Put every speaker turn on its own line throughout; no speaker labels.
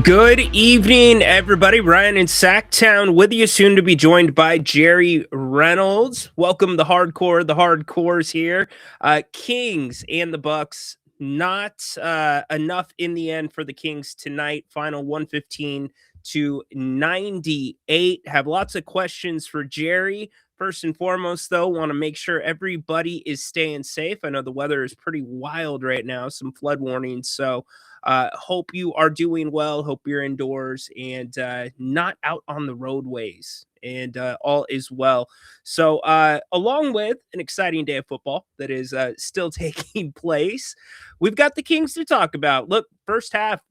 Good evening, everybody. Ryan in Sacktown with you, soon to be joined by Jerry Reynolds. Welcome the hardcores here. Kings and the Bucks, not enough in the end for the Kings tonight. Final 115-98. Have lots of questions for Jerry. First and foremost, though, want to make sure everybody is staying safe. I know the weather is pretty wild right now, some flood warnings, so hope you are doing well. Hope you're indoors and not out on the roadways, and all is well. So, along with an exciting day of football that is still taking place, we've got the Kings to talk about. Look, first half,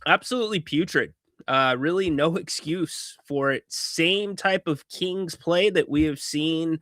absolutely putrid. Really no excuse for it. Same type of Kings play that we have seen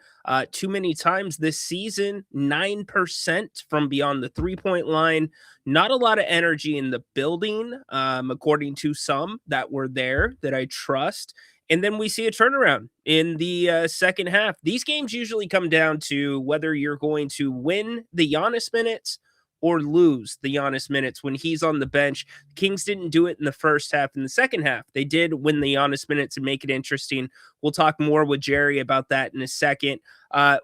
too many times this season. 9% from beyond the 3-point line. Not a lot of energy in the building, according to some that were there that I trust. And then we see a turnaround in the second half. These games usually come down to whether you're going to win the Giannis minutes or lose the Giannis minutes when he's on the bench. The Kings didn't do it in the first half. In the second half, they did win the Giannis minutes and make it interesting. We'll talk more with Jerry about that in a second.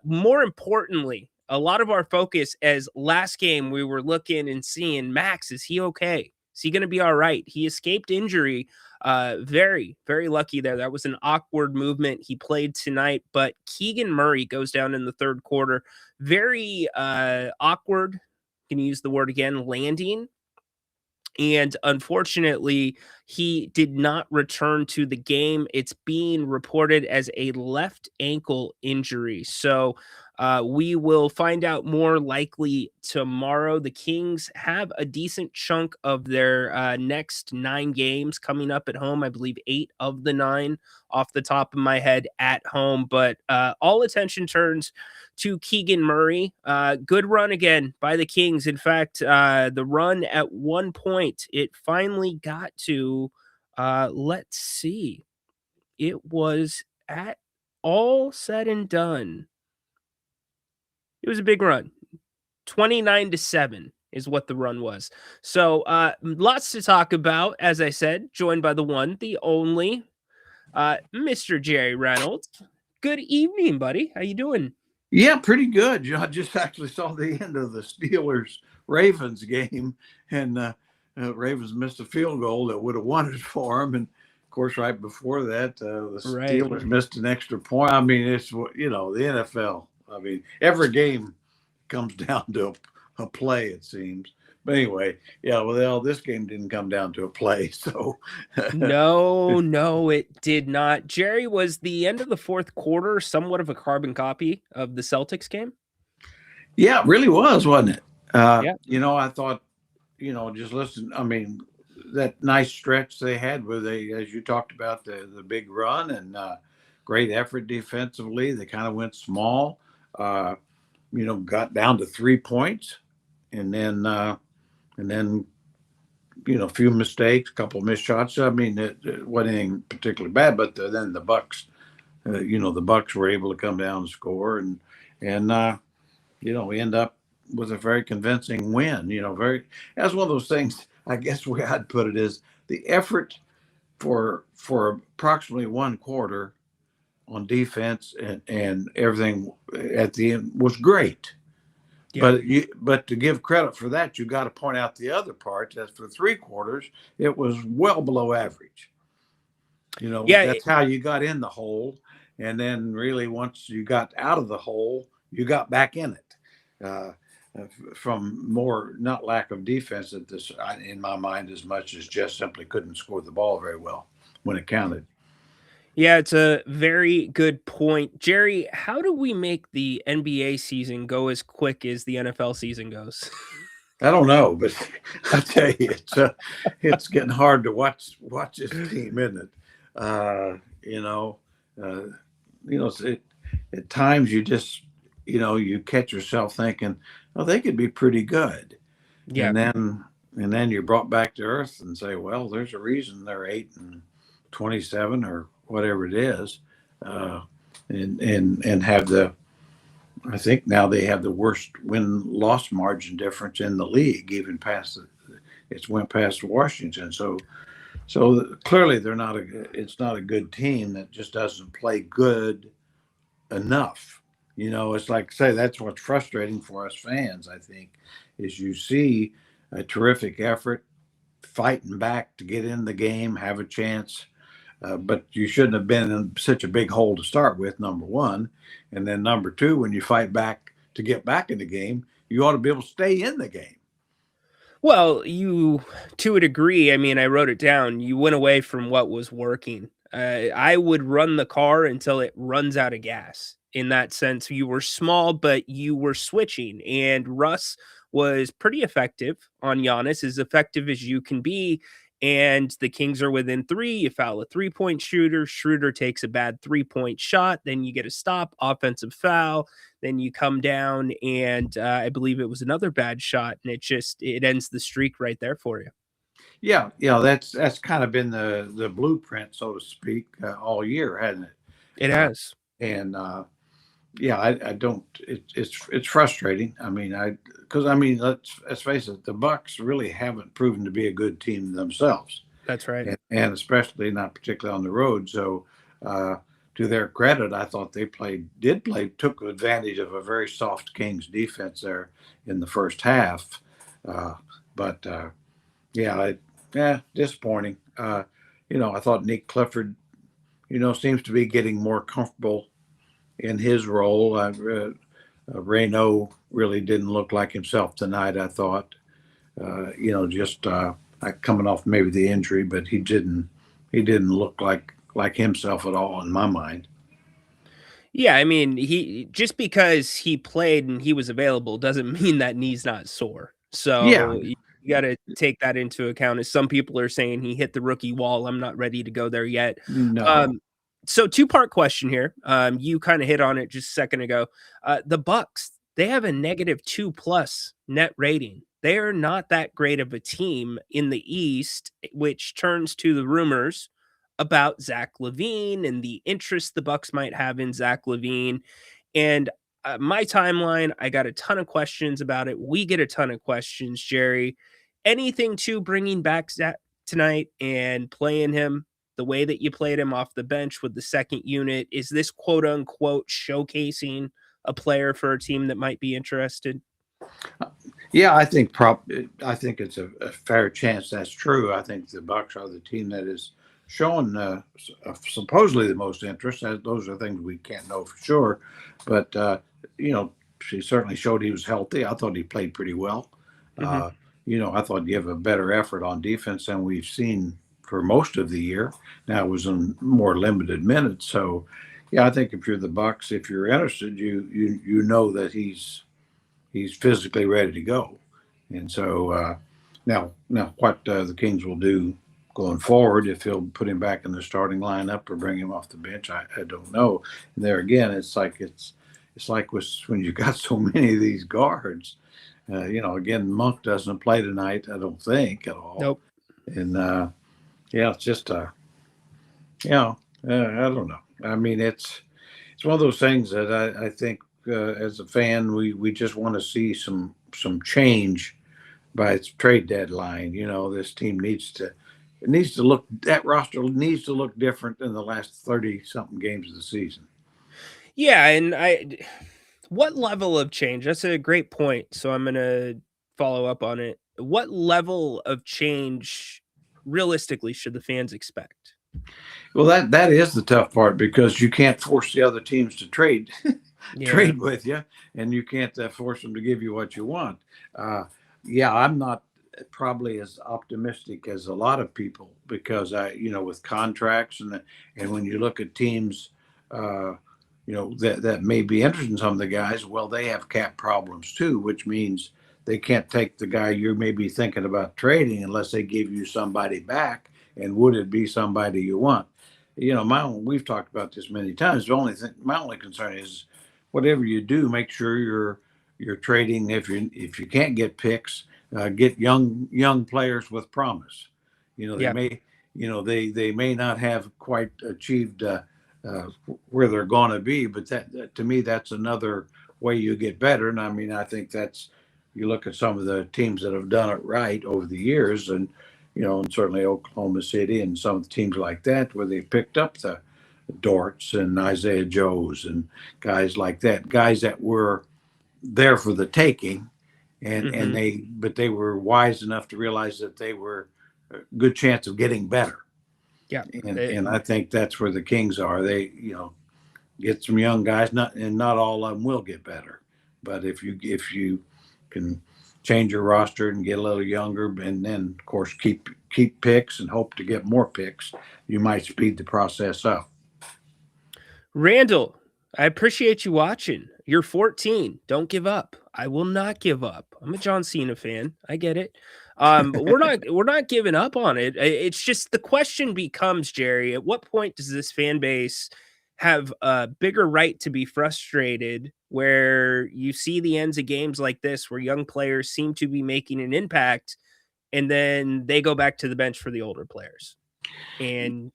More importantly, a lot of our focus as last game, we were looking and seeing, Max, is he okay? Is he going to be all right? He escaped injury. Very, very lucky there. That was an awkward movement. He played tonight, but Keegan Murray goes down in the third quarter. Very awkward, can use the word again, landing. And unfortunately, he did not return to the game. It's being reported as a left ankle injury. So we will find out more likely tomorrow. The Kings have a decent chunk of their next 9 games coming up at home. I believe 8 of the 9 off the top of my head at home. But all attention turns to Keegan Murray. Good run again by the Kings. In fact, the run at one point, it finally got to, let's see, it was at all said and done. It was a big run. 29-7 is what the run was. So lots to talk about. As I said, joined by the one, the only, Mr. Jerry Reynolds. Good evening, buddy. How you doing?
Yeah, pretty good. I just actually saw the end of the Steelers-Ravens game, and Ravens missed a field goal that would have won it for them. And, of course, right before that, the Steelers missed an extra point. I mean, it's, the NFL. I mean, every game comes down to a play, it seems. But anyway, yeah, well, this game didn't come down to a play, so.
No, it did not. Jerry, was the end of the fourth quarter somewhat of a carbon copy of the Celtics game?
Yeah, it really was, wasn't it? Yeah. I thought, just listen, I mean, that nice stretch they had where they, as you talked about, the big run and great effort defensively. They kind of went small, got down to 3 points, and then a few mistakes, a couple of missed shots. I mean, it wasn't anything particularly bad, but then the Bucks, the Bucks were able to come down and score, and we end up with a very convincing win. That's one of those things. I guess the way I'd put it is the effort for approximately one quarter on defense and everything at the end was great. Yeah. But to give credit for that, you got to point out the other parts. As for 3 quarters, it was well below average. That's how you got in the hole, and then really once you got out of the hole, you got back in it. From more, not lack of defense at this, in my mind, as much as just simply couldn't score the ball very well when it counted.
Yeah, it's a very good point. Jerry, how do we make the NBA season go as quick as the NFL season goes?
I don't know, but I tell you, it's getting hard to watch this team, isn't it? At times you just, you catch yourself thinking, oh, they could be pretty good. Yeah. And then you're brought back to earth and say, well, there's a reason they're 8-27 or whatever it is, and have I think now they have the worst win-loss margin difference in the league, even past it's went past Washington. So clearly it's not a good team that just doesn't play good enough. It's like say that's what's frustrating for us fans, I think, is you see a terrific effort fighting back to get in the game, have a chance. But you shouldn't have been in such a big hole to start with, number one. And then number two, when you fight back to get back in the game, you ought to be able to stay in the game.
Well, to a degree, I mean, I wrote it down. You went away from what was working. I would run the car until it runs out of gas. In that sense, you were small, but you were switching. And Russ was pretty effective on Giannis, as effective as you can be. And the Kings are within three. You foul a 3-point shooter. Schroeder takes a bad 3-point shot. Then you get a stop, offensive foul. Then you come down, and I believe it was another bad shot, and it ends the streak right there for you.
Yeah, that's kind of been the blueprint, so to speak, all year, hasn't it?
It
Uh,
has.
and yeah, I don't. It's frustrating. I mean, because I mean, let's face it, the Bucks really haven't proven to be a good team themselves,
That's right.
and especially not particularly on the road. So, to their credit, I thought they took advantage of a very soft Kings defense there in the first half. But yeah, disappointing. I thought Nick Clifford, seems to be getting more comfortable in his role. Ryno really didn't look like himself tonight, I thought. Just coming off maybe the injury, but he didn't look like himself at all in my mind.
Yeah, I mean, he just because he played and he was available doesn't mean that knee's not sore.
Yeah,
So you got to take that into account. As some people are saying, he hit the rookie wall. I'm not ready to go there yet.
no.
Um, so two-part question here. You kind of hit on it just a second ago. The Bucks, they have a -2+ net rating. They are not that great of a team in the East, which turns to the rumors about Zach LaVine and the interest the Bucks might have in Zach LaVine. And my timeline, I got a ton of questions about it. We get a ton of questions, Jerry. Anything to bringing back Zach tonight and playing him the way that you played him off the bench with the second unit? Is this quote unquote showcasing a player for a team that might be interested?
Yeah, I think it's a fair chance that's true. I think the Bucks are the team that is showing supposedly the most interest. Those are things we can't know for sure, but he certainly showed he was healthy. I thought he played pretty well.
Mhm.
Uh, I thought he gave a better effort on defense than we've seen for most of the year. Now it was in more limited minutes, so yeah, I think if you're the Bucks, if you're interested, you know that he's physically ready to go. And so now what the Kings will do going forward, if he'll put him back in the starting lineup or bring him off the bench, I don't know. And there again, it's like when you got so many of these guards. Again, Monk doesn't play tonight, I don't think at all.
Nope.
And yeah, it's just I don't know. I mean, it's one of those things that I think as a fan, we just want to see some change by its trade deadline. This team needs to look that roster needs to look different than the last 30 something games of the season.
Yeah, and what level of change? That's a great point. So I'm gonna follow up on it. What level of change realistically should the fans expect?
Well, that is the tough part because you can't force the other teams to trade
Yeah.
trade with you, and you can't force them to give you what you want. Uh, yeah, I'm not probably as optimistic as a lot of people because with contracts and when you look at teams, uh, that may be interested in some of the guys. Well, they have cap problems too, which means they can't take the guy you may be thinking about trading unless they give you somebody back. And would it be somebody you want? We've talked about this many times. My only concern is whatever you do, make sure you're trading. If you can't get picks, get young players with promise. They
Yeah.
may they may not have quite achieved where they're going to be, but that to me that's another way you get better. And I mean, I think that's you look at some of the teams that have done it right over the years, and and certainly Oklahoma City and some of the teams like that, where they picked up the Dorts and Isaiah Joes and guys like that, guys that were there for the taking, and they were wise enough to realize that they were a good chance of getting better.
Yeah,
and I think that's where the Kings are. They get some young guys, not all of them will get better, but if you can change your roster and get a little younger, and then of course keep picks and hope to get more picks, you might speed the process up.
Randall, I appreciate you watching. You're 14. Don't give up. I will not give up. I'm a John Cena fan. I get it. But we're not giving up on it. It's just the question becomes, Jerry, at what point does this fan base have a bigger right to be frustrated, where you see the ends of games like this where young players seem to be making an impact and then they go back to the bench for the older players? And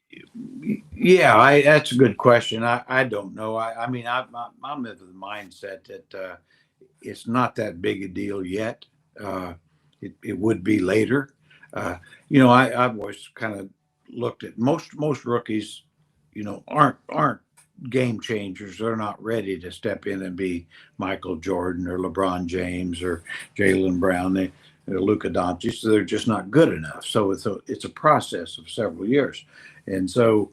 yeah, that's a good question. I don't know. I mean, I'm of the mindset that it's not that big a deal yet. It would be later. I've always kind of looked at most rookies, aren't game changers. They're not ready to step in and be Michael Jordan or LeBron James or Jaylen Brown. Luka Doncic. So they're just not good enough. So it's a process of several years, and so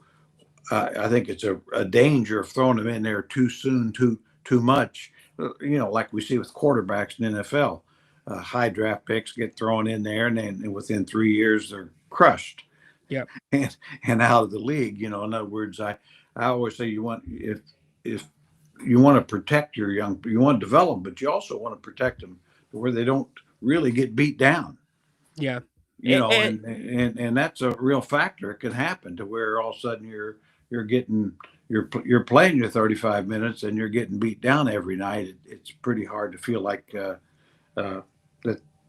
I think it's a danger of throwing them in there too soon, too much. Like we see with quarterbacks in the NFL, high draft picks get thrown in there, and then within 3 years they're crushed.
Yeah,
and out of the league. In other words, I always say if you want to protect your young, you want to develop them, but you also want to protect them to where they don't really get beat down.
Yeah.
And that's a real factor. It can happen to where all of a sudden you're playing your 35 minutes and you're getting beat down every night. It's pretty hard to feel like that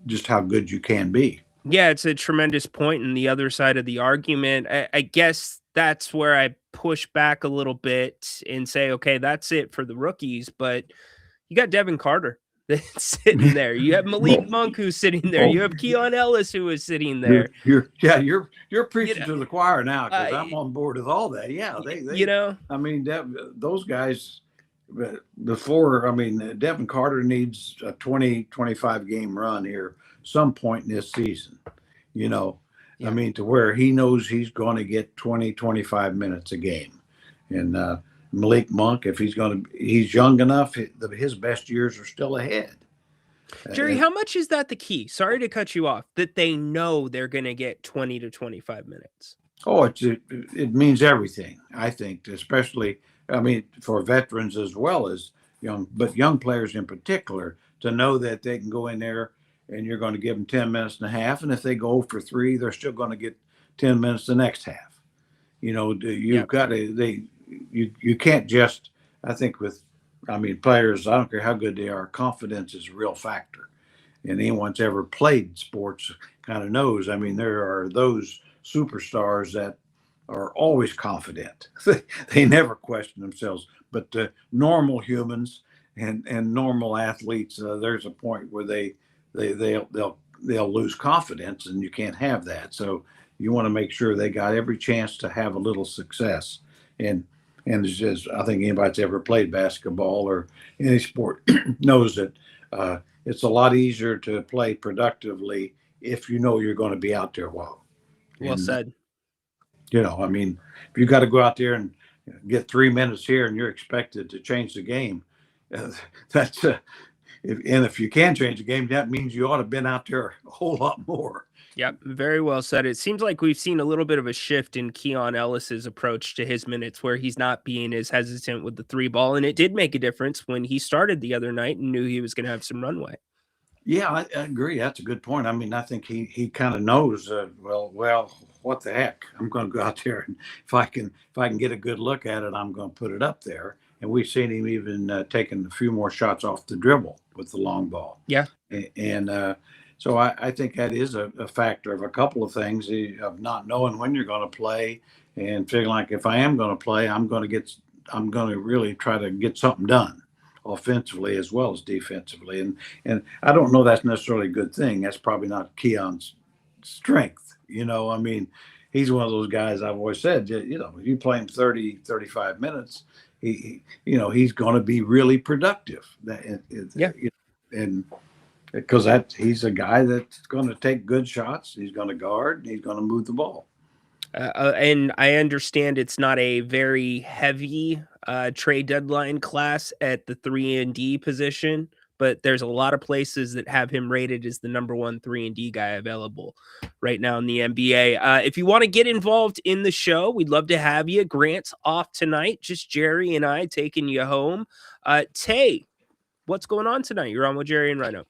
just how good you can be.
Yeah, it's a tremendous point in the other side of the argument. I guess that's where I push back a little bit and say, okay, that's it for the rookies, but you got Devin Carter that's sitting there. You have Malik Monk who's sitting there. You have Keon Ellis who is sitting there.
You're preaching to the choir now, because I'm on board with all that. Yeah, I mean, those guys before. I mean, Devin Carter needs a 20-25 game run here some point in this season. I mean, to where he knows he's going to get 20-25 minutes a game, and Malik Monk, if he's young enough, his best years are still ahead.
Jerry, how much is that the key? Sorry to cut you off. That they know they're going to get 20 to 25 minutes.
Oh, it means everything, I think, especially, I mean, for veterans as well as young players in particular, to know that they can go in there and you're going to give them 10 minutes and a half. And if they go for 3, they're still going to get 10 minutes the next half. You've got to, you can't just, I think players, I don't care how good they are, confidence is a real factor. And anyone that's ever played sports kind of knows. I mean, there are those superstars that are always confident. They never question themselves. But normal humans and normal athletes, there's a point where they'll lose confidence, and you can't have that. So you want to make sure they got every chance to have a little success. And it's just, I think anybody that's ever played basketball or any sport knows that it's a lot easier to play productively if you know you're going to be out there a while.
Well said.
I mean, if you got to go out there and get 3 minutes here and you're expected to change the game, if you can change the game, that means you ought to have been out there a whole lot more.
Yep, very well said. It seems like we've seen a little bit of a shift in Keon Ellis's approach to his minutes, where he's not being as hesitant with the 3 ball. And it did make a difference when he started the other night and knew he was going to have some runway.
Yeah, I agree. That's a good point. I mean, I think he kind of knows, well, what the heck? I'm going to go out there, and if I can get a good look at it, I'm going to put it up there. And we've seen him even taking a few more shots off the dribble with the long ball.
Yeah.
And so I think that is a factor of a couple of things, of not knowing when you're going to play and feeling like, if I am going to play, I'm going to really try to get something done. offensively as well as defensively. And I don't know that's necessarily a good thing. That's probably not Keon's strength. I mean, he's one of those guys I've always said, if you play him 30, 35 minutes, he's going to be really productive. And because he's a guy that's going to take good shots, he's going to guard, and he's going to move the ball.
And I understand it's not a very heavy trade deadline class at the 3-and-D position, but there's a lot of places that have him rated as the number 1 3-and-D guy available right now in the NBA. If you want to get involved in the show, we'd love to have you. Grant's off tonight, just Jerry and I taking you home. Tay, what's going on tonight? You're on with Jerry and Ryno.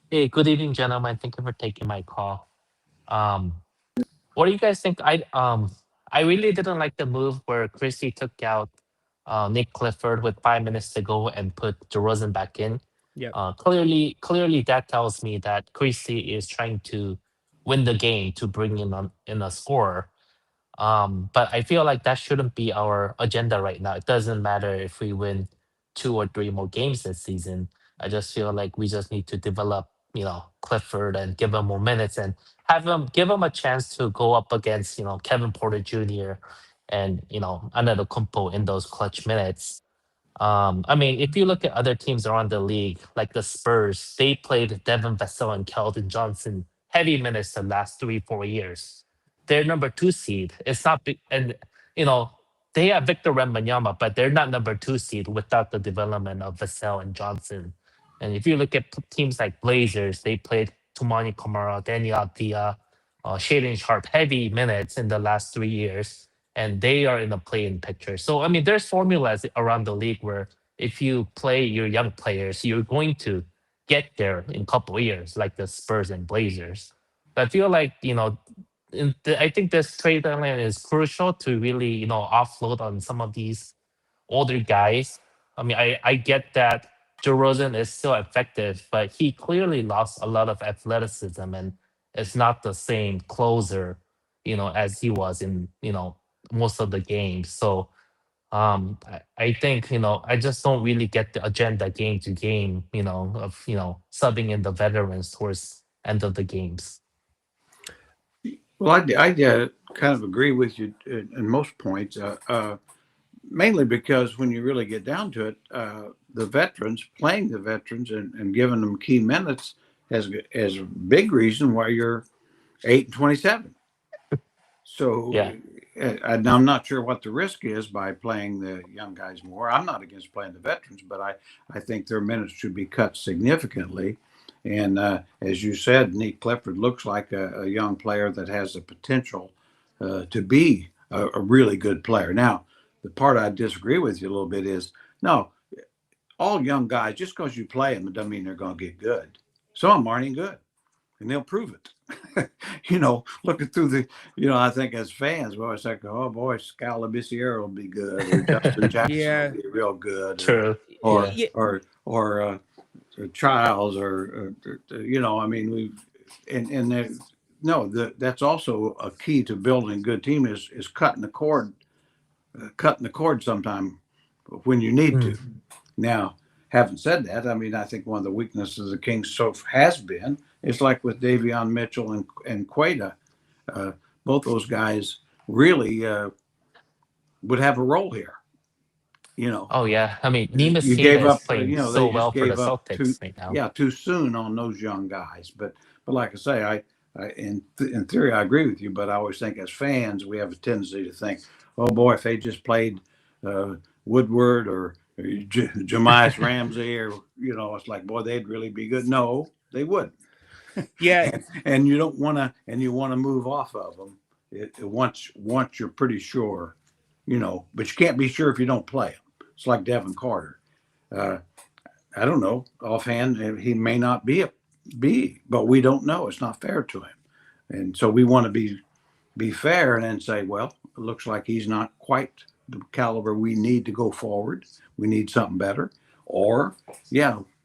Hey, good evening, gentlemen. Thank you for taking my call. What do you guys think? I really didn't like the move where Christie took out Nick Clifford with 5 minutes to go and put DeRozan back in.
Yeah.
Clearly that tells me that Christie is trying to win the game to bring in a scorer. But I feel like that shouldn't be our agenda right now. It doesn't matter if we win 2 or 3 more games this season. I just feel like we just need to develop, Clifford and give him more minutes and give him a chance to go up against, Kevin Porter Jr. and, Antetokounmpo in those clutch minutes. I mean, if you look at other teams around the league, like the Spurs, they played Devin Vassell and Keldon Johnson heavy minutes the last 3-4 years. They're number 2 seed. It's not big, and they have Victor Wembanyama, but they're not number 2 seed without the development of Vassell and Johnson. And if you look at teams like Blazers, they played Tumani Kamara, Danny Avdija, Shaedon Sharp heavy minutes in the last 3 years, and they are in the play-in picture. So I mean, there's formulas around the league where if you play your young players, you're going to get there in a couple of years, like the Spurs and Blazers. But I feel like I think this trade deadline is crucial to really offload on some of these older guys. I mean, I get that DeRozan is still effective, but he clearly lost a lot of athleticism and is not the same closer, as he was in most of the games. So I think I just don't really get the agenda game to game, of subbing in the veterans towards end of the games.
Well, I kind of agree with you in most points, mainly because when you really get down to it, playing the veterans and giving them key minutes as a big reason why you're 8-27. So
Yeah.
I'm not sure what the risk is by playing the young guys more. I'm not against playing the veterans, but I think their minutes should be cut significantly. And as you said, Nick Clifford looks like a young player that has the potential to be a really good player. Now, the part I disagree with you a little bit is, no, all young guys, just because you play them, it doesn't mean they're going to get good. Some of them aren't even good, and they'll prove it. Looking through the, I think as fans, we always think, oh boy, Scal Labissiere will be good, or Justin Jackson will be real good.
True.
Or Childs, or I mean, that's also a key to building a good team is cutting the cord sometime when you need to. Now, having said that, I mean, I think one of the weaknesses of the Kings has been, it's like with Davion Mitchell and Queta, both those guys really would have a role here.
Oh yeah, I mean, Neemias
you gave up,
playing
they
so well
just
for the
gave up
Celtics right now.
Yeah, too soon on those young guys. But like I say, in theory, I agree with you. But I always think as fans, we have a tendency to think, oh boy, if they just played Woodward or Jamias Ramsey, or it's like, boy, they'd really be good. No, they wouldn't.
Yeah,
and you don't want to, and you want to move off of them once you're pretty sure, but you can't be sure if you don't play them. It's like Devin Carter. I don't know offhand. He may not be, but we don't know. It's not fair to him, and so we want to be fair and then say, well, it looks like he's not quite the caliber we need to go forward. We need something better, or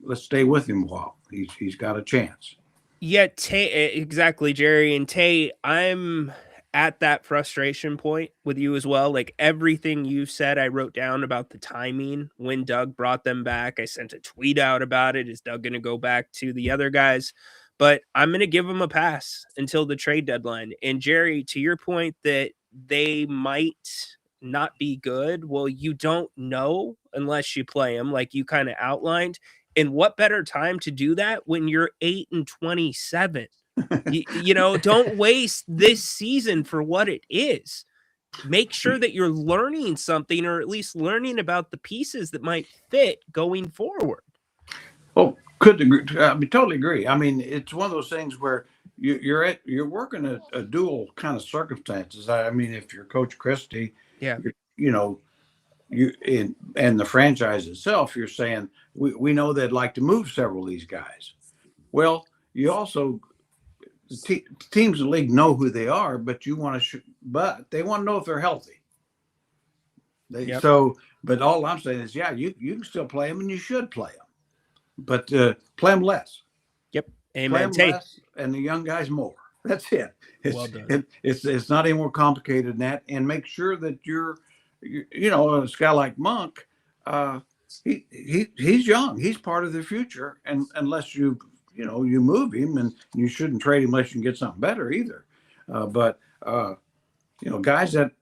let's stay with him a while. He's got a chance.
Yeah, Tay, exactly, Jerry and Tay. I'm at that frustration point with you as well. Like everything you said, I wrote down about the timing when Doug brought them back. I sent a tweet out about it. Is Doug going to go back to the other guys? But I'm going to give him a pass until the trade deadline. And Jerry, to your point that they might not be good, well, you don't know unless you play them, like you kind of outlined. And what better time to do that when you're 8-27? Don't waste this season for what it is. Make sure that you're learning something, or at least learning about the pieces that might fit going forward.
Oh, couldn't agree. I mean, totally agree. I mean, it's one of those things where you're working a dual kind of circumstances. I mean, if you're Coach Christie,
yeah,
and the franchise itself, you're saying we know they'd like to move several of these guys. Well, you also teams in the league know who they are, but but they want to know if they're healthy. But all I'm saying is, yeah, you can still play them, and you should play them, but play them less.
Yep, amen.
Play them less, and the young guys more. That's it.
Well done.
It's not any more complicated than that. And make sure that you're a guy like Monk. He's young. He's part of the future, and unless you move him, and you shouldn't trade him unless you can get something better either. But guys that,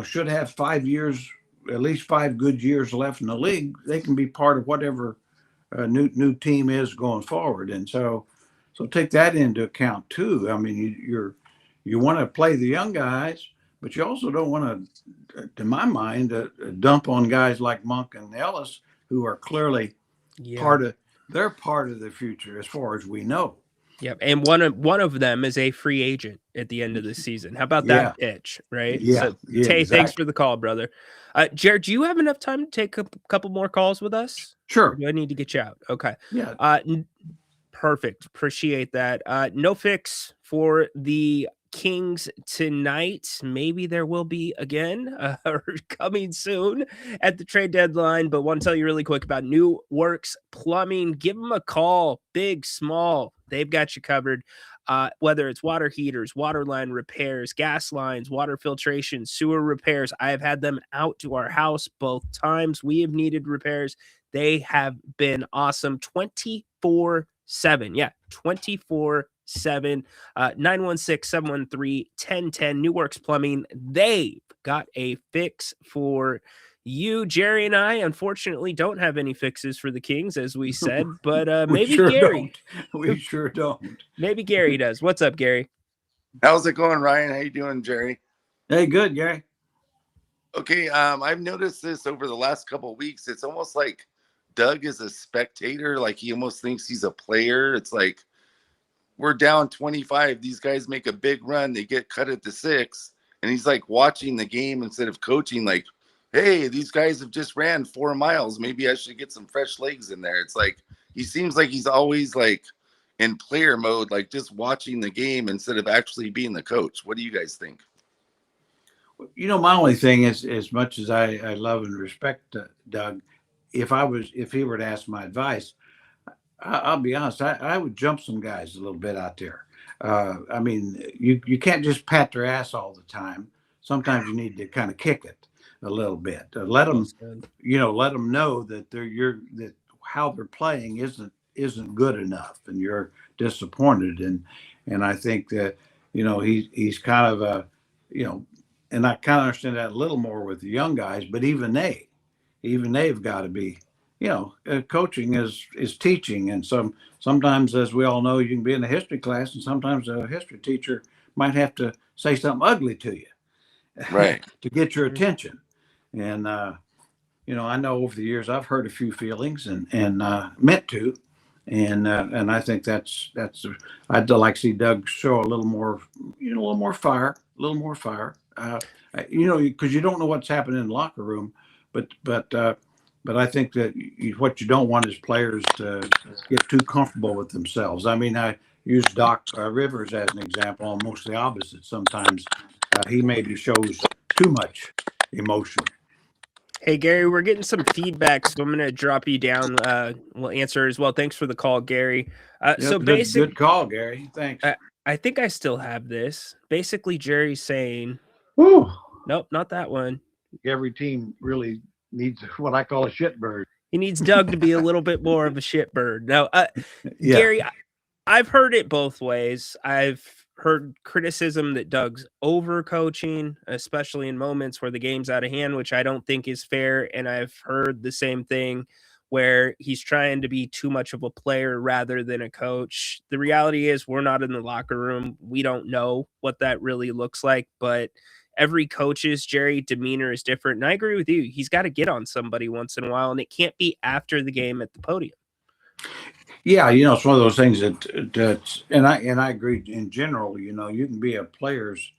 should have 5 years, at least 5 good years left in the league, they can be part of whatever new team is going forward. And so take that into account too. I mean, you want to play the young guys, but you also don't want to my mind, dump on guys like Monk and Ellis, who are clearly they're part of the future as far as we know.
Yep. And one of them is a free agent at the end of the season. How about that pitch, right?
Yeah.
So, Tay, exactly. Thanks for the call, brother. Jared, do you have enough time to take a couple more calls with us?
Sure.
Or do I need to get you out? Okay.
Yeah.
Perfect. Appreciate that. No fix for the Kings tonight. Maybe there will be again coming soon at the trade deadline, but want to tell you really quick about Newworks Plumbing. Give them a call, big, small. They've got you covered. Whether it's water heaters, water line repairs, gas lines, water filtration, sewer repairs. I have had them out to our house both times. We have needed repairs. They have been awesome. 24/7. Yeah, 24/7. 916-713-1010. Newworks Plumbing. They've got a fix for you. Jerry and I unfortunately don't have any fixes for the Kings, as we said, but maybe Gary.
We sure don't.
Maybe Gary does. What's up, Gary?
How's it going, Ryan? How you doing, Jerry?
Hey, good, Gary.
Okay, I've noticed this over the last couple of weeks. It's almost like Doug is a spectator. Like he almost thinks he's a player. It's like we're down 25. These guys make a big run. They get cut at the 6. And he's like watching the game instead of coaching. Like, hey, these guys have just ran 4 miles. Maybe I should get some fresh legs in there. It's like he seems like he's always like in player mode, like just watching the game instead of actually being the coach. What do you guys think?
My only thing is, as much as I love and respect Doug, if he were to ask my advice, I'll be honest, I would jump some guys a little bit out there. I mean, you can't just pat their ass all the time. Sometimes you need to kind of kick it a little bit. Let them know that that how they're playing isn't good enough, and you're disappointed. And I think that he's kind of and I kind of understand that a little more with the young guys, but even they've got to be. Coaching is teaching, and sometimes, as we all know, you can be in a history class, and sometimes a history teacher might have to say something ugly to you,
right,
to get your attention. And I know over the years I've hurt a few feelings and meant to, and I think that's I'd like to see Doug show a little more fire, because you don't know what's happening in the locker room, but I think that what you don't want is players to get too comfortable with themselves. I mean, I use Doc Rivers as an example, almost the opposite. Sometimes he maybe shows too much emotion.
Hey, Gary, we're getting some feedback, so I'm going to drop you down. We'll answer as well. Thanks for the call, Gary. So basically,
good call, Gary. Thanks.
I think I still have this. Basically, Jerry's saying,
Whew.
nope, not that one.
Every team really needs what I call a shitbird.
He needs Doug to be a little bit more of a shitbird. No,
Yeah.
Gary, I've heard it both ways. I've heard criticism that Doug's overcoaching, especially in moments where the game's out of hand, which I don't think is fair. And I've heard the same thing where he's trying to be too much of a player rather than a coach. The reality is we're not in the locker room. We don't know what that really looks like, but every coach's Jerry demeanor is different. And I agree with you. He's got to get on somebody once in a while, and it can't be after the game at the podium.
Yeah, it's one of those things that and I agree in general. You can be a player's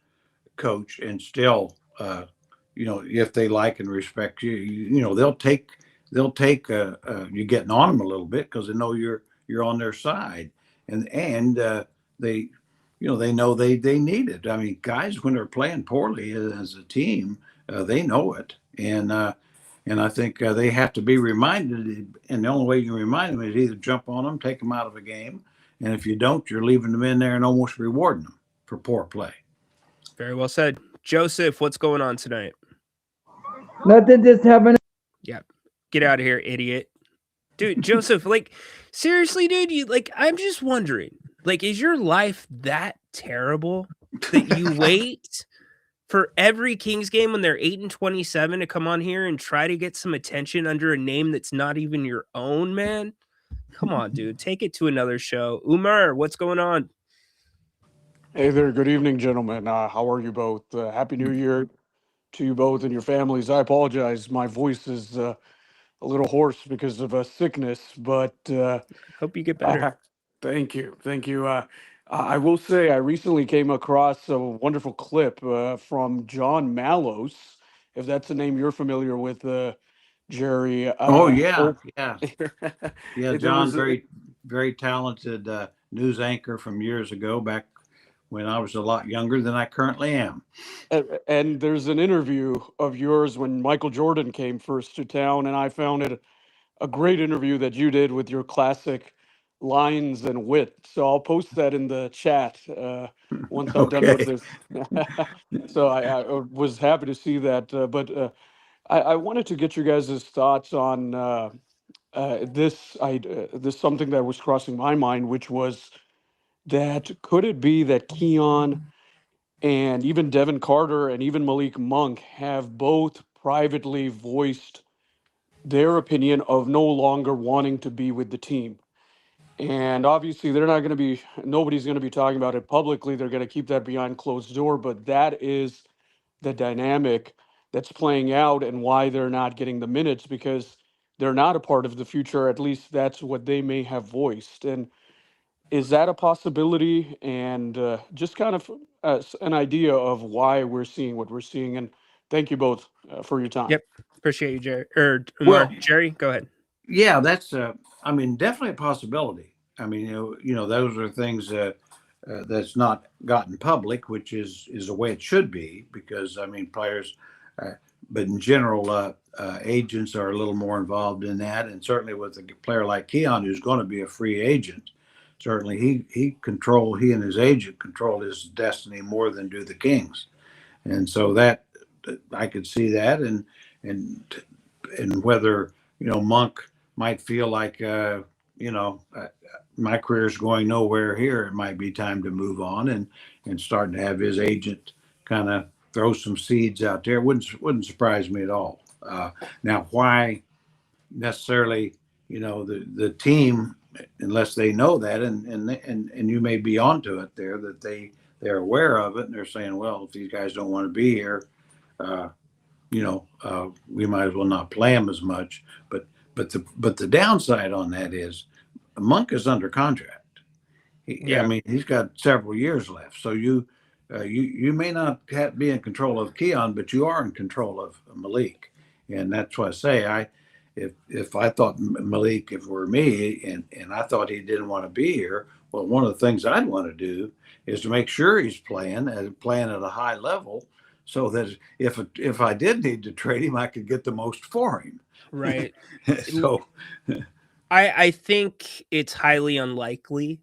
coach and still, if they like and respect you, they'll take you getting on them a little bit because they know you're on their side, and they they know they need it. I mean, guys, when they're playing poorly as a team, they know it, and I think they have to be reminded. And the only way you can remind them is either jump on them, take them out of a game, and if you don't, you're leaving them in there and almost rewarding them for poor play.
Very well said. Joseph, what's going on tonight?
Nothing, just happened.
Yeah. Get out of here, idiot. Dude, Joseph, seriously, dude, I'm just wondering, is your life that terrible that you wait for every Kings game when they're 8-27 to come on here and try to get some attention under a name that's not even your own, man? Come on, dude. Take it to another show. Umar, what's going on?
Hey there. Good evening, gentlemen. How are you both? Happy New Year to you both and your families. I apologize. My voice is a little hoarse because of a sickness, but
Hope you get better.
thank you. Thank you. I will say I recently came across a wonderful clip from John Mallows, if that's a name you're familiar with, Jerry.
Oh yeah.
There
John,
was a-
very talented news anchor from years ago, back when I was a lot younger than I currently am.
And there's an interview of yours when Michael Jordan came first to town, and I found it a great interview that you did with your classic lines and wit. So I'll post that in the chat once I'm done with
Okay.
this. So I was happy to see that. But I wanted to get your guys' thoughts on this. This something that was crossing my mind, which was that could it be that Keon and even Devin Carter and even Malik Monk have both privately voiced their opinion of no longer wanting to be with the team. And obviously, nobody's going to be talking about it publicly. They're going to keep that behind closed door. But that is the dynamic that's playing out and why they're not getting the minutes because they're not a part of the future. At least that's what they may have voiced. And is that a possibility? And just kind of an idea of why we're seeing what we're seeing. And thank you both for your time.
Yep. Appreciate you, Jerry. Or
Well-
Jerry, go ahead.
Yeah, that's definitely a possibility. Those are things that's not gotten public, which is the way it should be, because players, but in general, agents are a little more involved in that, and certainly with a player like Keon, who's going to be a free agent, certainly he and his agent control his destiny more than do the Kings, and so that I could see that, and whether Monk might feel like my career is going nowhere here, it might be time to move on, and starting to have his agent kind of throw some seeds out there wouldn't surprise me at all. Now, why necessarily the team, unless they know that, and you may be onto it there, that they're aware of it and they're saying, well, if these guys don't want to be here, we might as well not play them as much. But the downside on that is Monk is under contract. He's got several years left. So you may not be in control of Keon, but you are in control of Malik. And that's why I say if I thought Malik, if it were me, and I thought he didn't want to be here, well, one of the things I'd want to do is to make sure he's playing at a high level, so that if I did need to trade him, I could get the most for him.
Right.
So
I think it's highly unlikely.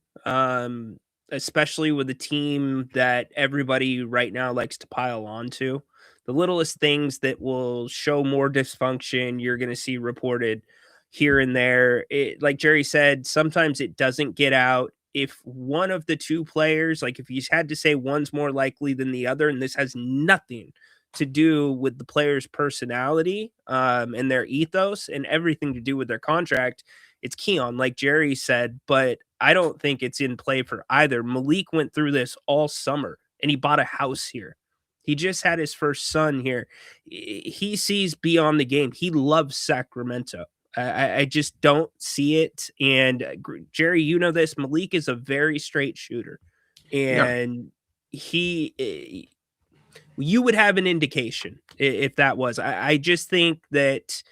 especially with a team that everybody right now likes to pile on to. The littlest things that will show more dysfunction, you're going to see reported here and there. Like Jerry said, sometimes it doesn't get out. If one of the two players, like if you had to say one's more likely than the other, and this has nothing to do with the player's personality and their ethos and everything to do with their contract, it's Keon, like Jerry said, but I don't think it's in play for either. Malik went through this all summer and he bought a house here. He just had his first son here. He sees beyond the game. He loves Sacramento. I just don't see it. And Jerry, you know this. Malik is a very straight shooter, and you would have an indication if that was. I just think that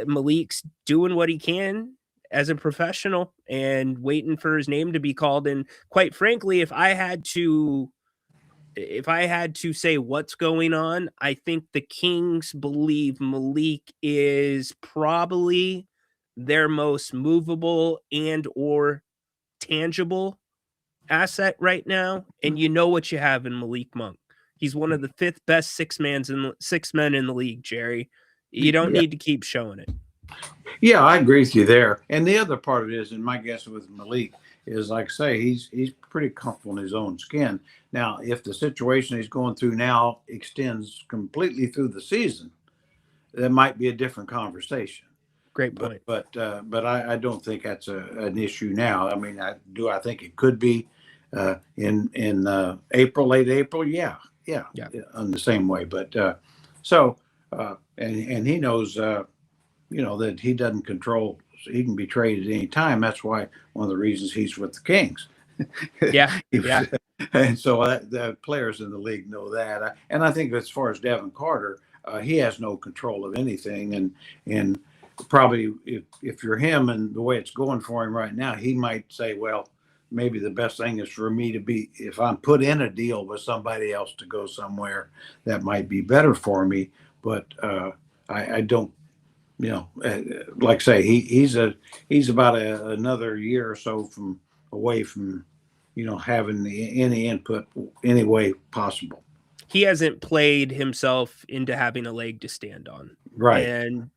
Malik's doing what he can as a professional and waiting for his name to be called. And quite frankly, if I had to say what's going on, I think the Kings believe Malik is probably their most movable and or tangible asset right now. And you know what you have in Malik Monk. He's one of the 5th best six men in the league, Jerry. You don't need to keep showing it.
Yeah, I agree with you there. And the other part of it is, and my guess with Malik is, like I say, he's pretty comfortable in his own skin. Now, if the situation he's going through now extends completely through the season, that might be a different conversation.
Great point.
But I don't think that's an issue now. I mean, I think it could be in April, late April. Yeah, in the same way. But and he knows, that he doesn't control. He can be traded at any time. That's why one of the reasons he's with the Kings.
Yeah.
And so the players in the league know that. And I think as far as Devin Carter, he has no control of anything. And probably if you're him and the way it's going for him right now, he might say, well, maybe the best thing is for me to be, if I'm put in a deal with somebody else to go somewhere, that might be better for me. But I don't, like I say, he's about another year or so away from, having any input any way possible.
He hasn't played himself into having a leg to stand on.
Right.
And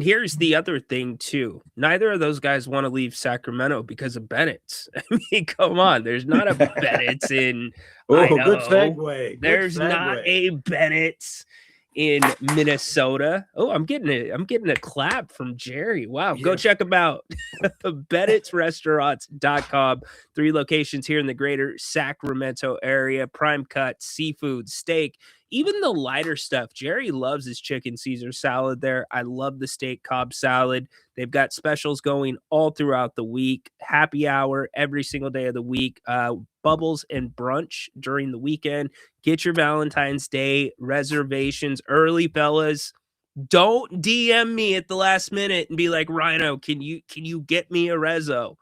here's the other thing too. Neither of those guys want to leave Sacramento because of Bennett's. I mean, come on. There's not a Bennett's in Idaho.
Good segue.
There's not a Bennett's in Minnesota. Oh, I'm getting a clap from Jerry. Wow. Yeah. Go check them out. Bennett'sRestaurants.com. 3 locations here in the greater Sacramento area. Prime cut, seafood, steak, even the lighter stuff. Jerry loves his chicken Caesar salad there. I love the steak Cobb salad. They've got specials going all throughout the week. Happy hour every single day of the week. Bubbles and brunch during the weekend. Get your Valentine's Day reservations early, fellas. Don't DM me at the last minute and be like, Ryno, can you get me a rezo?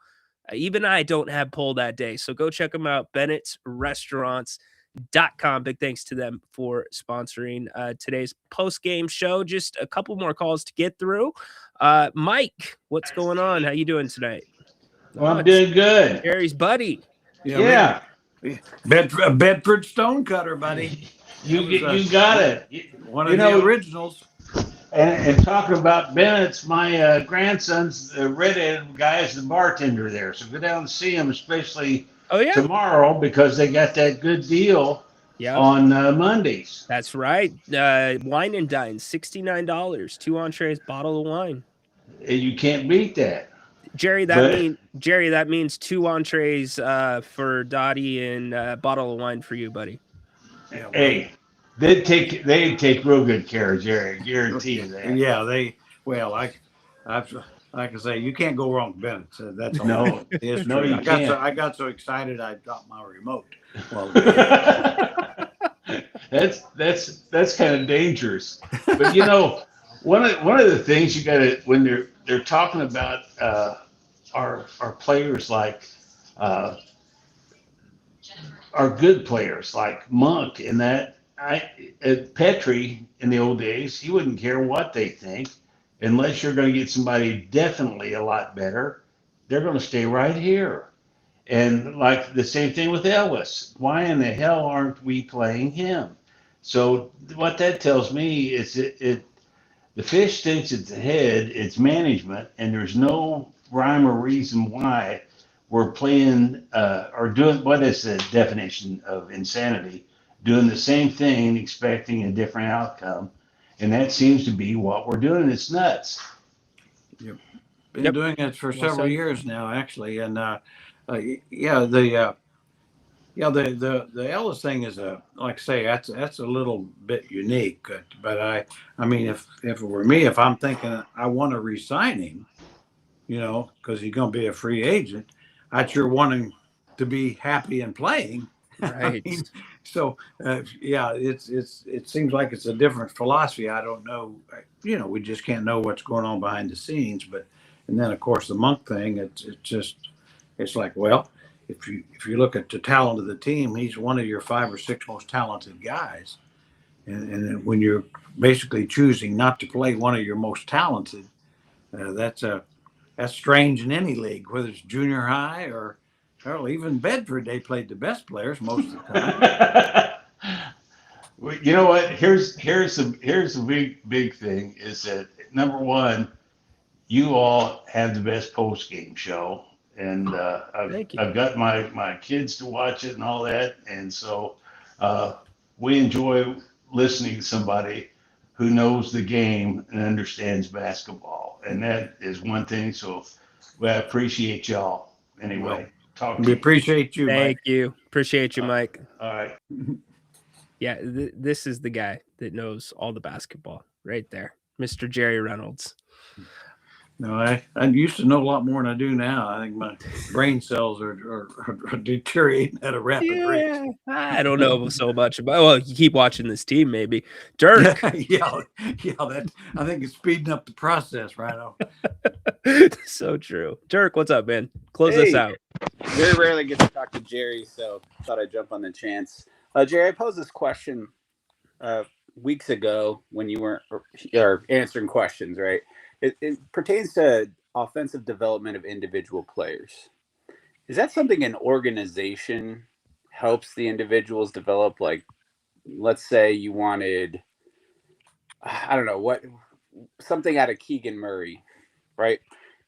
Even I don't have pull that day. So go check them out. Bennett'sRestaurants.com. Big thanks to them for sponsoring today's post-game show. Just a couple more calls to get through. Mike, what's going on? How you doing tonight?
Well, I'm doing good.
Jerry's buddy.
Yeah.
Bedford Stonecutter, buddy.
You got it.
One of the originals.
And talking about Bennett's, my grandson's redheaded guy is the bartender there. So go down and see him, especially tomorrow, because they got that good deal on Mondays.
That's right. Wine and dine, $69, 2 entrees, bottle of wine.
And you can't beat that.
Jerry, that means 2 entrees for Dottie and a bottle of wine for you, buddy.
Hey, they take real good care of Jerry. I guarantee you that.
Yeah, like I can say, you can't go wrong with Bennett. So that's all.
No, you can't.
I got so excited I dropped my remote. Well,
that's kind of dangerous. But one of the things you got to, when they're talking about our players, like our good players like Monk and that. Petrie in the old days, he wouldn't care what they think, unless you're going to get somebody definitely a lot better. They're going to stay right here. And like the same thing with Ellis. Why in the hell aren't we playing him? So what that tells me is the fish thinks it's the head, it's management, and there's no rhyme or reason why we're playing or doing, what is the definition of insanity? Doing the same thing, expecting a different outcome. And that seems to be what we're doing. It's nuts.
Been doing it for several years now, actually. And yeah, the Ellis thing is like I say, that's a little bit unique. But I mean, if it were me, if I'm thinking I want to re-sign him, because he's going to be a free agent, I'd sure want him to be happy and playing.
Right.
I mean, so yeah, it seems like it's a different philosophy. I don't know. We just can't know what's going on behind the scenes. And then of course the Monk thing, it's like, well, if you look at the talent of the team, he's one of your 5 or 6 most talented guys. And when you're basically choosing not to play one of your most talented, that's strange in any league, whether it's junior high or even Bedford. They played the best players most of the time.
Well, you know what? Here's the big thing is that, number one, you all have the best post game show, and I've got my kids to watch it and all that, and so we enjoy listening to somebody who knows the game and understands basketball, and that is one thing. So I appreciate y'all anyway.
We appreciate you,
Thank
Mike.
you. Appreciate you, Mike.
All right.
Yeah, this is the guy that knows all the basketball right there, Mr. Jerry Reynolds.
No, I used to know a lot more than I do now. I think my brain cells are deteriorating at a rapid rate.
I don't know so much about. Well, you keep watching this team, maybe. Dirk.
yeah. That I think it's speeding up the process, Ryno.
So true. Dirk, what's up, man? Close us out.
Very rarely get to talk to Jerry, so thought I'd jump on the chance. Jerry, I posed this question weeks ago when you weren't or answering questions, right? It pertains to offensive development of individual players. Is that something an organization helps the individuals develop? Like, let's say you wanted, I don't know, something out of Keegan Murray, right?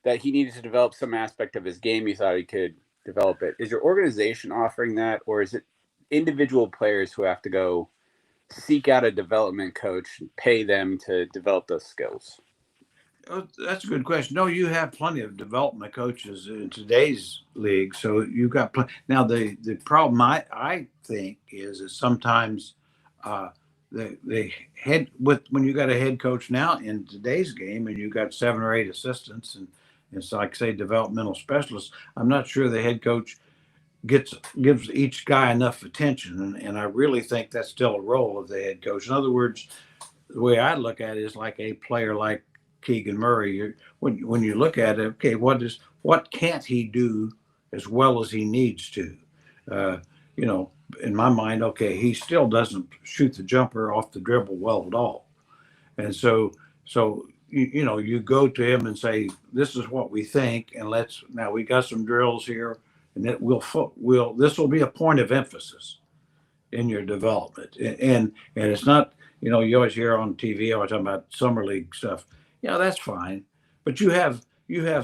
That he needed to develop some aspect of his game. You thought he could develop it. Is your organization offering that, or is it individual players who have to go seek out a development coach and pay them to develop those skills?
Oh, that's a good question. No, you have plenty of development coaches in today's league, so you've got plenty. Now, the problem I think is sometimes the head when you got a head coach now in today's game, and you got 7 or 8 assistants, and it's like, say, developmental specialists. I'm not sure the head coach gives each guy enough attention, and I really think that's still a role of the head coach. In other words, the way I look at it is like a player like Keegan Murray. When you look at it, okay, what can't he do as well as he needs to? In my mind, okay, he still doesn't shoot the jumper off the dribble well at all, and so you go to him and say, this is what we think, and now we got some drills here, and this will be a point of emphasis in your development, and it's not, you always hear on TV always talking about summer league stuff. Yeah, that's fine, but you have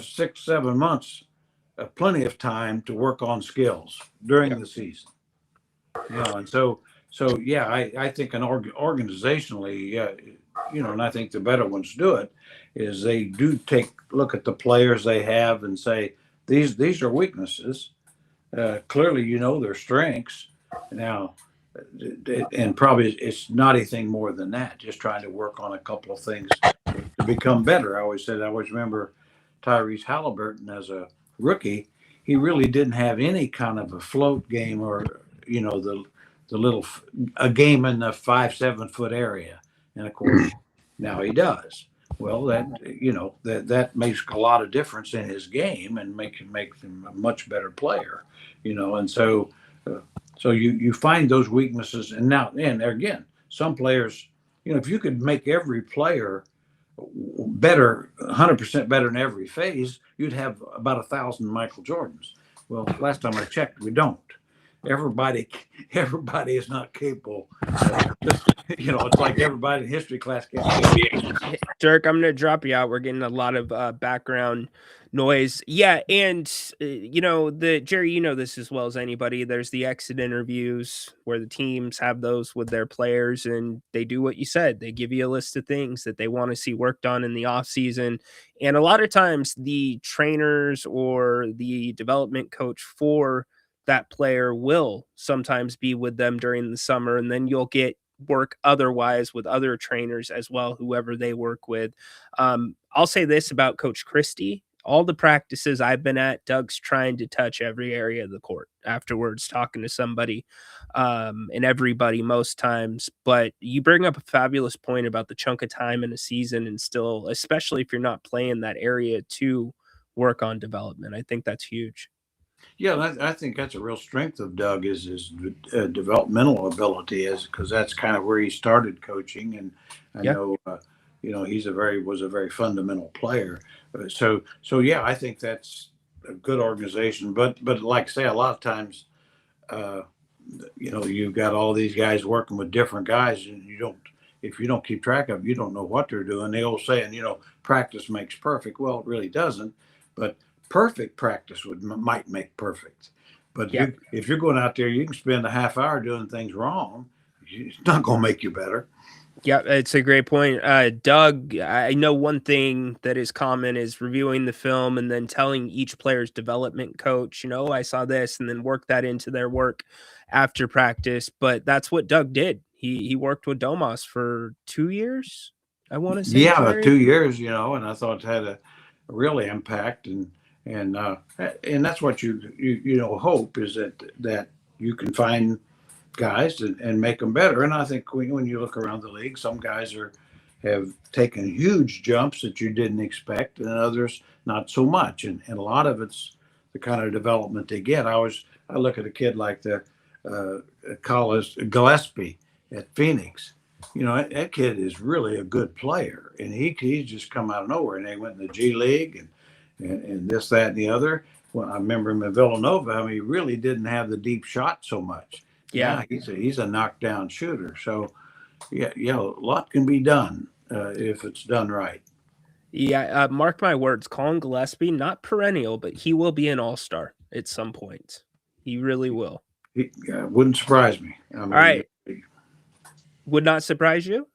6, 7 months, plenty of time to work on skills during the season. And so yeah, I think organizationally, and I think the better ones do it, is they do look at the players they have and say, these are weaknesses. Clearly, their strengths. Now, and probably it's not anything more than that, just trying to work on a couple of things to become better. I always remember Tyrese Halliburton as a rookie. He really didn't have any kind of a float game, or a game in the 5-7 foot area, and of course now he does. Well, that makes a lot of difference in his game and makes him a much better player, and so you find those weaknesses. And again, some players, if you could make every player better, 100% better in every phase, you'd have about 1,000 Michael Jordans. Well, last time I checked, we don't. Everybody is not capable. It's like everybody in history class can't.
Dirk, I'm going to drop you out. We're getting a lot of background noise. Yeah, and Jerry, you know this as well as anybody. There's the exit interviews where the teams have those with their players, and they do what you said. They give you a list of things that they want to see worked on in the offseason. And a lot of times the trainers or the development coach for that player will sometimes be with them during the summer, and then you'll get work otherwise with other trainers as well, whoever they work with. I'll say this about Coach Christie. All the practices I've been at, Doug's trying to touch every area of the court afterwards, talking to somebody and everybody most times. But you bring up a fabulous point about the chunk of time in a season, and still, especially if you're not playing that area, to work on development. I think that's huge.
Yeah, I think that's a real strength of Doug is his developmental ability, because that's kind of where he started coaching, and I know was a very fundamental player. So yeah, I think that's a good organization. But like I say, a lot of times, you've got all these guys working with different guys, and if you don't keep track of them, you don't know what they're doing. The old saying, practice makes perfect. Well, it really doesn't, but perfect practice might make perfect. But if you're going out there, you can spend a half hour doing things wrong. It's not going to make you better.
Yeah, it's a great point. Doug, I know one thing that is common is reviewing the film and then telling each player's development coach, I saw this, and then work that into their work after practice. But that's what Doug did. He worked with Domas for 2 years, I want to say.
Yeah, 2 years, and I thought it had a real impact, and that's what you hope is that you can find guys and make them better. And I think when you look around the league, some guys have taken huge jumps that you didn't expect, and others not so much. And a lot of it's the kind of development they get. I look at a kid like the Gillespie at Phoenix. That kid is really a good player, and he's just come out of nowhere. And they went in the G League and this, that, and the other. Well, I remember him in Villanova. I mean, he really didn't have the deep shot so much. Yeah, he's a knockdown shooter. So, yeah, a lot can be done if it's done right.
Yeah, mark my words. Colin Gillespie, not perennial, but he will be an all-star at some point. He really will.
Wouldn't surprise me. I mean,
all right. Would not surprise you?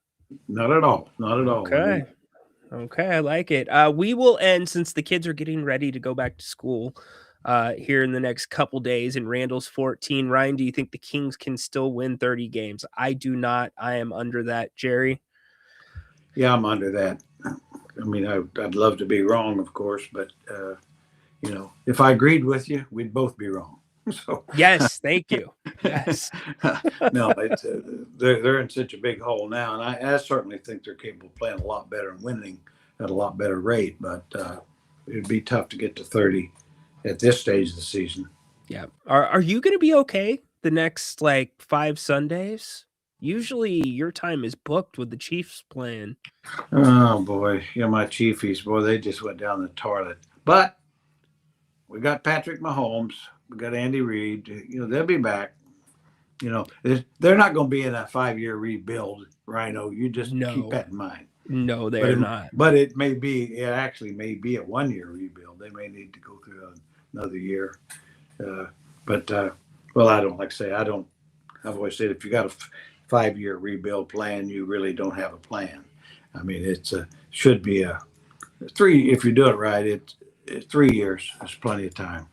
Not at all. Not at all.
Okay. Okay, I like it. We will end, since the kids are getting ready to go back to school here in the next couple days, and Randall's 14. Ryan, do you think the Kings can still win 30 games? I do not. I am under that. Jerry?
Yeah, I'm under that. I mean, I'd love to be wrong, of course, but, if I agreed with you, we'd both be wrong. So
yes, thank you. Yes.
No, they're in such a big hole now, and I certainly think they're capable of playing a lot better and winning at a lot better rate. But it'd be tough to get to 30 at this stage of the season.
Yeah. Are you going to be okay the next 5 Sundays? Usually your time is booked with the Chiefs playing.
Oh boy, my Chiefies, boy, they just went down the toilet. But we got Patrick Mahomes. We got Andy Reid. They'll be back. They're not going to be in a 5-year rebuild, Ryno. You just keep that in mind.
No, they're not.
But it actually may be a 1-year rebuild. They may need to go through another year. Well, I don't I've always said if you got a 5-year rebuild plan, you really don't have a plan. I mean, should be a 3. If you do it right, it's 3 years. That's plenty of time.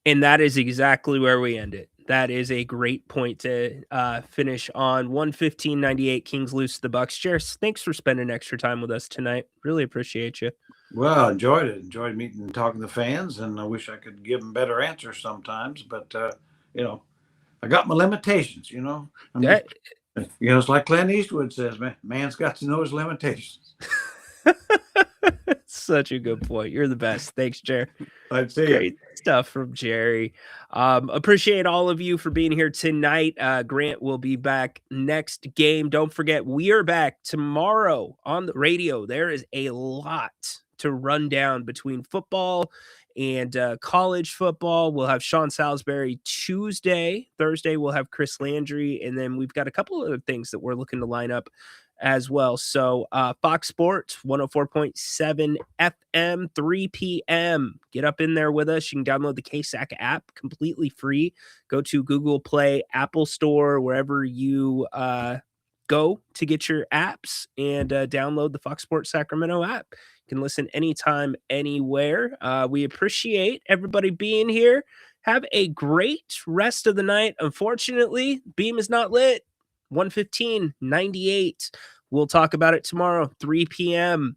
And that is exactly where we end it. That is a great point to finish on. 115.98 Kings lose the Bucks. Jairus, thanks for spending extra time with us tonight. Really appreciate you.
Well, I enjoyed it. Enjoyed meeting and talking to fans, and I wish I could give them better answers sometimes. But I got my limitations. It's like Clint Eastwood says, man's got to know his limitations.
Such a good point. You're the best. Thanks, Jerry.
I'd say
great stuff from Jerry. Appreciate all of you for being here tonight. Grant will be back next game. Don't forget, we are back tomorrow on the radio. There is a lot to run down between football and college football. We'll have Sean Salisbury Tuesday. Thursday, we'll have Chris Landry. And then we've got a couple of other things that we're looking to line up as well. So Fox Sports 104.7 FM, 3 p.m. Get up in there with us. You can download the KSAC app completely free. Go to Google Play, Apple Store, wherever you go to get your apps, and download the Fox Sports Sacramento app. You can listen anytime, anywhere. We appreciate everybody being here. Have a great rest of the night. Unfortunately, Beam is not lit. 115-98. We'll talk about it tomorrow, 3 p.m.